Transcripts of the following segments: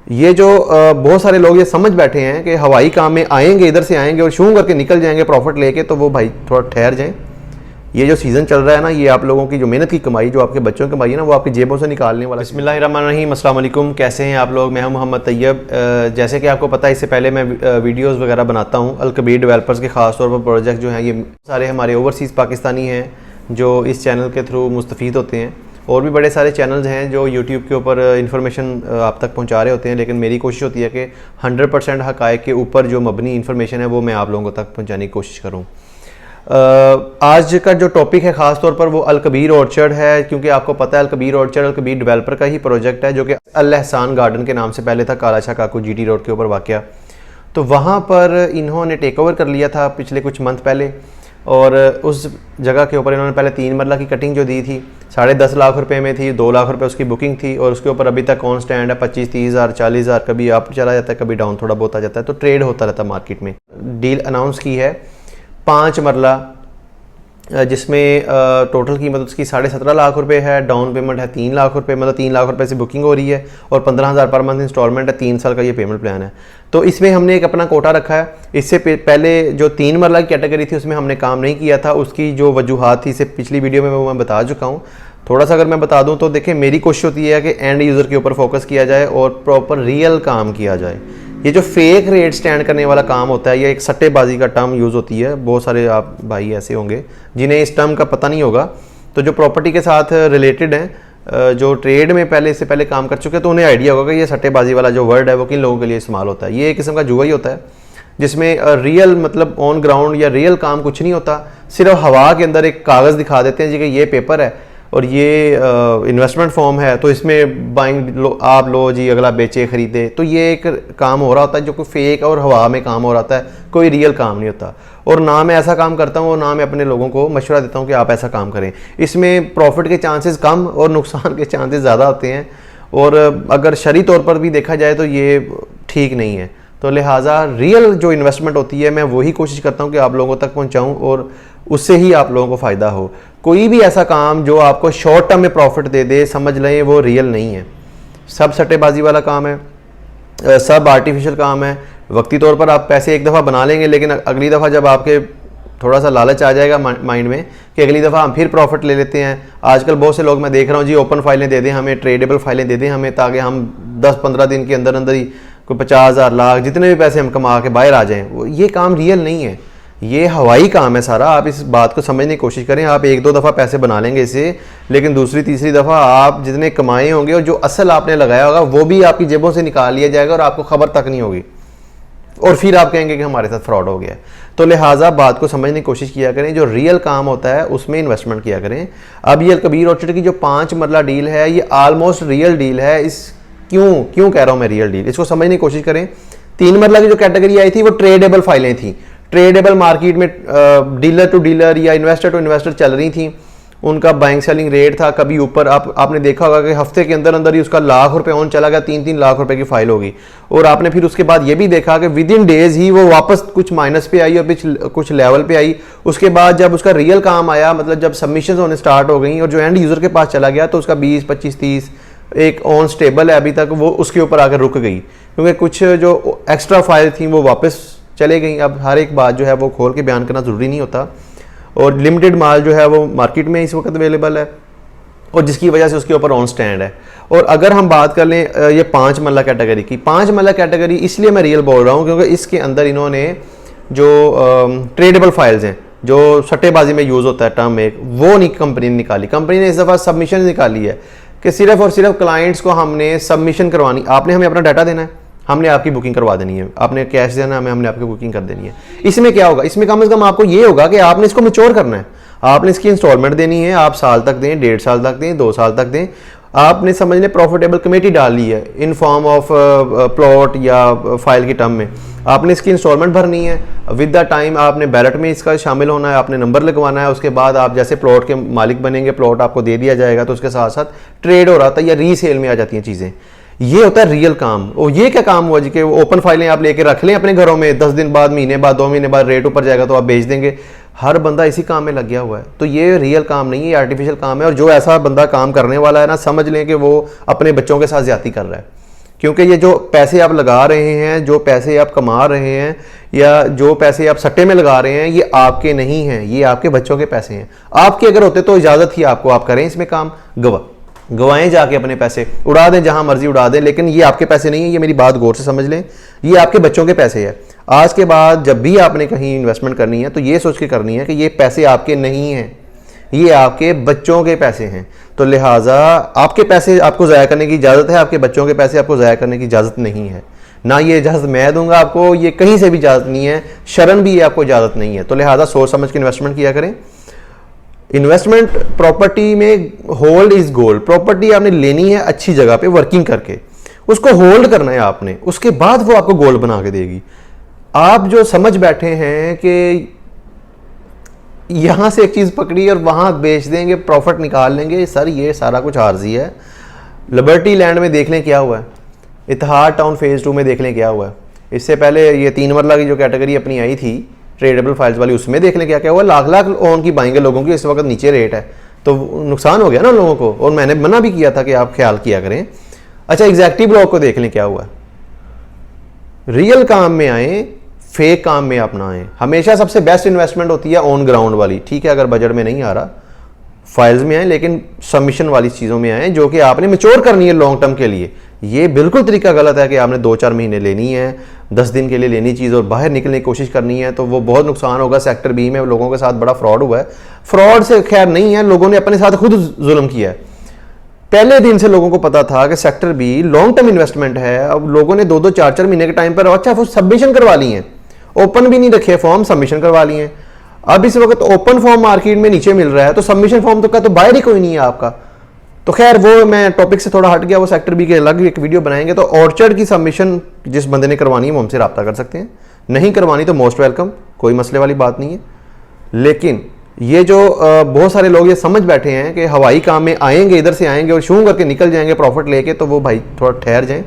ये जो बहुत सारे लोग ये समझ बैठे हैं कि हवाई काम में आएंगे, इधर से आएंगे और शूं करके निकल जाएंगे प्रॉफिट लेके, तो वो भाई थोड़ा ठहर जाएं। ये जो सीज़न चल रहा है ना, ये आप लोगों की जो मेहनत की कमाई, जो आपके बच्चों की कमाई है ना, वो आपकी जेबों से निकालने वाला। बिस्मिल्लाहिर्रहमानिर्रहीम, अस्सलाम वालेकुम। कैसे हैं आप लोग? मैं हूं मोहम्मद तैयब। जैसे कि आपको पता है, इससे पहले मैं वीडियोस वगैरह बनाता हूं अल कबीर डेवलपर्स के ख़ास तौर पर प्रोजेक्ट जो हैं, ये सारे हमारे ओवरसीज़ पाकिस्तानी हैं जो इस चैनल के थ्रू मुस्तफ़ीद होते हैं। और भी बड़े सारे चैनल्स हैं जो यूट्यूब के ऊपर इन्फॉर्मेशन आप तक पहुंचा रहे होते हैं, लेकिन मेरी कोशिश होती है कि 100% हक़ाइक़ के ऊपर जो मबनी इन्फॉर्मेशन है वो मैं आप लोगों तक पहुंचाने की कोशिश करूं। आज का जो टॉपिक है ख़ास तौर पर वो अल कबीर ऑर्चर्ड है, क्योंकि आपको पता है अल कबीर ऑर्चर्ड अल कबीर डेवलपर का ही प्रोजेक्ट है, जो कि अल एहसान गार्डन के नाम से पहले था, कालाशाह काकू GT रोड के ऊपर वाक़या। तो वहाँ पर इन्होंने टेक ओवर कर लिया था पिछले कुछ मंथ पहले, और उस जगह के ऊपर इन्होंने पहले 3 मरला की कटिंग जो दी थी 10.5 लाख रुपए में थी, 2 लाख रुपए उसकी बुकिंग थी, और उसके ऊपर अभी तक ऑन स्टैंड है 25-30 हज़ार 40 हज़ार, कभी अप चला जाता है, कभी डाउन थोड़ा बहुत आ जाता है, तो ट्रेड होता रहता है मार्केट में। डील अनाउंस की है 5 मरला, जिसमें टोटल कीमत उसकी 17.5 लाख रुपए है, डाउन पेमेंट है 3 लाख रुपए, मतलब 3 लाख रुपए से बुकिंग हो रही है, और 15,000 पर मंथ इंस्टॉलमेंट है, 3 साल का ये पेमेंट प्लान है। तो इसमें हमने एक अपना कोटा रखा है। इससे पहले जो 3 मरला की कैटेगरी थी उसमें हमने काम नहीं किया था, उसकी जो वजूहात थी इसे पिछली वीडियो में मैं बता चुका हूँ। थोड़ा सा अगर मैं बता दूं तो देखें, मेरी कोशिश होती है कि एंड यूज़र के ऊपर फोकस किया जाए और प्रॉपर रियल काम किया जाए। ये जो फेक रेट स्टैंड करने वाला काम होता है, ये एक सट्टेबाजी का टर्म यूज़ होती है। बहुत सारे आप भाई ऐसे होंगे जिन्हें इस टर्म का पता नहीं होगा, तो जो प्रॉपर्टी के साथ रिलेटेड हैं, जो ट्रेड में पहले इससे पहले काम कर चुके हैं, तो उन्हें आइडिया होगा कि ये सट्टेबाजी वाला जो वर्ड है वो किन लोगों के लिए इस्तेमाल होता है। ये एक किस्म का जुआ ही होता है, जिसमें रियल मतलब ऑन ग्राउंड या रियल काम कुछ नहीं होता, सिर्फ हवा के अंदर एक कागज़ दिखा देते हैं जी कि ये पेपर है और ये इन्वेस्टमेंट फॉर्म है, तो इसमें बाइंग लो, आप लो जी, अगला बेचे खरीदे। तो ये एक काम हो रहा होता है जो कोई फेक और हवा में काम हो रहा होता है, कोई रियल काम नहीं होता। और ना मैं ऐसा काम करता हूँ और ना मैं अपने लोगों को मशवरा देता हूँ कि आप ऐसा काम करें। इसमें प्रॉफिट के चांसेस कम और नुकसान के चांसेस ज़्यादा होते हैं, और अगर शरई तौर पर भी देखा जाए तो ये ठीक नहीं है। तो लिहाजा रियल जो इन्वेस्टमेंट होती है मैं वही कोशिश करता हूँ कि आप लोगों तक पहुँचाऊँ और उससे ही आप लोगों को फ़ायदा हो। कोई भी ऐसा काम जो आपको शॉर्ट टर्म में प्रॉफिट दे दे, समझ लें वो रियल नहीं है। सब सट्टेबाजी वाला काम है, सब आर्टिफिशियल काम है। वक्ती तौर पर आप पैसे एक दफ़ा बना लेंगे, लेकिन अगली दफ़ा जब आपके थोड़ा सा लालच आ जाएगा माइंड में कि अगली दफ़ा हम फिर प्रॉफिट ले लेते हैं। आजकल बहुत से लोग मैं देख रहा हूँ जी, ओपन फाइलें दे दें हमें, ट्रेडेबल फाइलें दे दें हमें, ताकि हम 10-15 दिन के अंदर अंदर ही कोई 50,000 लाख जितने भी पैसे हम कमा के बाहर आ जाएं। ये काम रियल नहीं है, ये हवाई काम है सारा। आप इस बात को समझने की कोशिश करें। आप 1-2 दफ़ा पैसे बना लेंगे इससे, लेकिन दूसरी तीसरी दफ़ा आप जितने कमाए होंगे और जो असल आपने लगाया होगा वो भी आपकी जेबों से निकाल लिया जाएगा और आपको खबर तक नहीं होगी, और फिर आप कहेंगे कि हमारे साथ फ्रॉड हो गया। तो लिहाजा बात को समझने की कोशिश किया करें, जो रियल काम होता है उसमें इन्वेस्टमेंट किया करें। अब ये अल कबीर ऑर्चर्ड की जो 5 मरला डील है, ये ऑलमोस्ट रियल डील है। इस क्यों कह रहा हूँ मैं रियल डील, इसको समझने की कोशिश करें। 3 मरला की जो कैटेगरी आई थी वो ट्रेडेबल फाइलें थी। ट्रेडेबल मार्केट में डीलर टू डीलर या इन्वेस्टर टू इन्वेस्टर चल रही थी। उनका बाइंग सेलिंग रेट था कभी ऊपर, आपने देखा होगा कि हफ्ते के अंदर अंदर ही उसका लाख रुपए ऑन चला गया, 3-3 लाख रुपए की फाइल होगी। और आपने फिर उसके बाद ये भी देखा कि विद इन डेज ही वो वापस कुछ माइनस पे आई और कुछ लेवल पे आई। उसके बाद जब उसका रियल काम आया, मतलब जब सबमिशन होने स्टार्ट हो गई और जो एंड यूज़र के पास चला गया, तो उसका 20-25-30 एक ऑन स्टेबल है अभी तक, वो उसके ऊपर आकर रुक गई, क्योंकि कुछ जो एक्स्ट्रा फाइल थी वो वापस चले गई। अब हर एक बात जो है वो खोल के बयान करना ज़रूरी नहीं होता, और लिमिटेड माल जो है वो मार्केट में इस वक्त अवेलेबल है, और जिसकी वजह से उसके ऊपर ऑन स्टैंड है। और अगर हम बात कर लें ये 5 मरला कैटेगरी की, 5 मरला कैटेगरी इसलिए मैं रियल बोल रहा हूँ क्योंकि इसके अंदर इन्होंने जो ट्रेडेबल फाइल्स हैं, जो सट्टेबाजी में यूज़ होता है टर्म एक, वो नहीं कंपनी ने निकाली। कंपनी ने इस दफ़ा सबमिशन निकाली है कि सिर्फ और सिर्फ क्लाइंट्स को हमने सबमिशन करवानी, आपने हमें अपना डाटा देना है, हमने आपकी बुकिंग करवा देनी है, आपने कैश देना है, हमने आपकी बुकिंग कर देनी है। इसमें क्या होगा, इसमें कम से कम आपको ये होगा कि आपने इसको मैच्योर करना है, आपने इसकी इंस्टॉलमेंट देनी है, आप साल तक दें, 1.5 साल तक दें, 2 साल तक दें। आपने समझ लें प्रॉफिटेबल कमेटी डाल ली है इन फॉर्म ऑफ प्लॉट या फाइल की टर्म में, आपने इसकी इंस्टॉलमेंट भरनी है। विद द टाइम आपने बैलेट में इसका शामिल होना है, आपने नंबर लगवाना है। उसके बाद आप जैसे प्लॉट के मालिक बनेंगे, प्लॉट आपको दे दिया जाएगा, तो उसके साथ साथ ट्रेड हो रहा था या रीसेल में आ जाती हैं चीज़ें। ये होता है रियल काम। और ये क्या काम हुआ जी कि ओपन फाइलें आप लेके रख लें अपने घरों में, 10 दिन बाद, महीने बाद, 2 महीने बाद रेट ऊपर जाएगा तो आप बेच देंगे। हर बंदा इसी काम में लग गया हुआ है। तो ये रियल काम नहीं है, ये आर्टिफिशियल काम है। और जो ऐसा बंदा काम करने वाला है ना, समझ लें कि वो अपने बच्चों के साथ ज्यादती कर रहा है। क्योंकि ये जो पैसे आप लगा रहे हैं, जो पैसे आप कमा रहे हैं, या जो पैसे आप सट्टे में लगा रहे हैं, ये आपके नहीं हैं, ये आपके बच्चों के पैसे हैं। आपके अगर होते तो इजाज़त थी आपको, आप करें इसमें काम, गवाएं जाके अपने पैसे, उड़ा दें जहां मर्जी उड़ा दें, लेकिन ये आपके पैसे नहीं है। ये मेरी बात गौर से समझ लें, ये आपके बच्चों के पैसे है। आज के बाद जब भी आपने कहीं इन्वेस्टमेंट करनी है तो ये सोच के करनी है कि ये पैसे आपके नहीं हैं, ये आपके बच्चों के पैसे हैं। तो लिहाजा आपके पैसे आपको ज़ाया करने की इजाज़त है, आपके बच्चों के पैसे आपको ज़ाया करने की इजाज़त नहीं है। ना ये इजाज़त मैं दूंगा आपको, ये कहीं से भी इजाज़त नहीं है, शरण भी आपको इजाज़त नहीं है। तो लिहाजा सोच समझ के इन्वेस्टमेंट किया करें। इन्वेस्टमेंट प्रॉपर्टी में होल्ड इज गोल्ड। प्रॉपर्टी आपने लेनी है अच्छी जगह पे वर्किंग करके, उसको होल्ड करना है आपने, उसके बाद वो आपको गोल्ड बना के देगी। आप जो समझ बैठे हैं कि यहां से एक चीज़ पकड़ी और वहां बेच देंगे, प्रॉफिट निकाल लेंगे, सर ये सारा कुछ आर्जी है। लिबर्टी लैंड में देख लें क्या हुआ है, इतिहाद टाउन फेज़ 2 में देख लें क्या हुआ है। इससे पहले ये 3 मरला की जो कैटेगरी अपनी आई थी ट्रेडेबल फाइल्स वाली, उसमें देख लें क्या क्या हुआ। लाख लाख ओन की बाइंगे लोगों की, इस वक्त नीचे रेट है, तो नुकसान हो गया ना लोगों को। और मैंने मना भी किया था कि आप ख्याल किया करें। अच्छा, एग्जैक्टिव ब्लॉक को देख लें क्या हुआ। रियल काम में आए, फेक काम में अपना आए। हमेशा सबसे बेस्ट इन्वेस्टमेंट होती है ऑन ग्राउंड वाली। ठीक है, अगर बजट में नहीं आ रहा, फाइल्स में आए, लेकिन सबमिशन वाली चीज़ों में आए जो कि आपने मैच्योर करनी है लॉन्ग टर्म के लिए। ये बिल्कुल तरीका गलत है कि आपने 2-4 महीने लेनी है, 10 दिन के लिए लेनी चीज़ और बाहर निकलने की कोशिश करनी है, तो वो बहुत नुकसान होगा। सेक्टर बी में लोगों के साथ बड़ा फ्रॉड हुआ है। फ्रॉड से खैर नहीं है, लोगों ने अपने साथ खुद जुल्म किया है। पहले दिन से लोगों को पता था कि sector B long term investment है। अब लोगों ने 2-2, 4-4 महीने के टाइम पर अच्छा वो सबमिशन करवा ली हैं, ओपन भी नहीं रखे फॉर्म, सबमिशन करवा लिए हैं। अब इस वक्त ओपन फॉर्म मार्केट में नीचे मिल रहा है, तो सबमिशन फॉर्म तो का तो बाहर ही कोई नहीं है आपका। तो खैर वो मैं टॉपिक से थोड़ा हट गया, वो सेक्टर बी के अलग एक वीडियो बनाएंगे। तो ऑर्चर्ड की सबमिशन जिस बंदे ने करवानी है वो हमसे रब्ता कर सकते हैं, नहीं करवानी तो मोस्ट वेलकम, कोई मसले वाली बात नहीं है। लेकिन ये जो बहुत सारे लोग ये समझ बैठे हैं कि हवाई काम में आएंगे, इधर से आएंगे और शूं करके निकल जाएंगे प्रॉफिट लेके, तो वो भाई थोड़ा ठहर जाएं।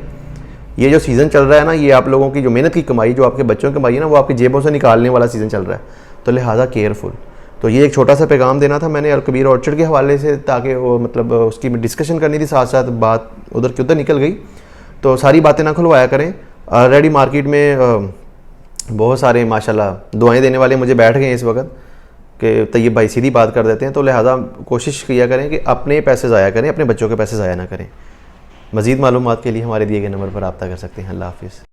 ये जो सीज़न चल रहा है ना, ये आप लोगों की जो मेहनत की कमाई, जो आपके बच्चों की कमाई है ना, वो आपकी जेबों से निकालने वाला सीज़न चल रहा है। तो लिहाजा केयरफुल। तो ये एक छोटा सा पैगाम देना था मैंने अलकबीर ऑर्चर्ड के हवाले से, ताकि वो मतलब उसकी डिस्कशन करनी थी, साथ साथ बात उधर की उधर निकल गई। तो सारी बातें ना खुलवाया करें। ऑलरेडी मार्केट में बहुत सारे माशाल्लाह दुआएं देने वाले मुझे बैठ गए हैं इस वक्त कि तैयब भाई सीधी बात कर देते हैं। तो लिहाजा कोशिश किया करें कि अपने पैसे ज़ाया करें, अपने बच्चों के पैसे ज़ाया ना करें। मज़ीद मालूमात के लिए हमारे दिए गए नंबर पर रब्ता कर सकते हैं। अल्लाह हाफ़िज़।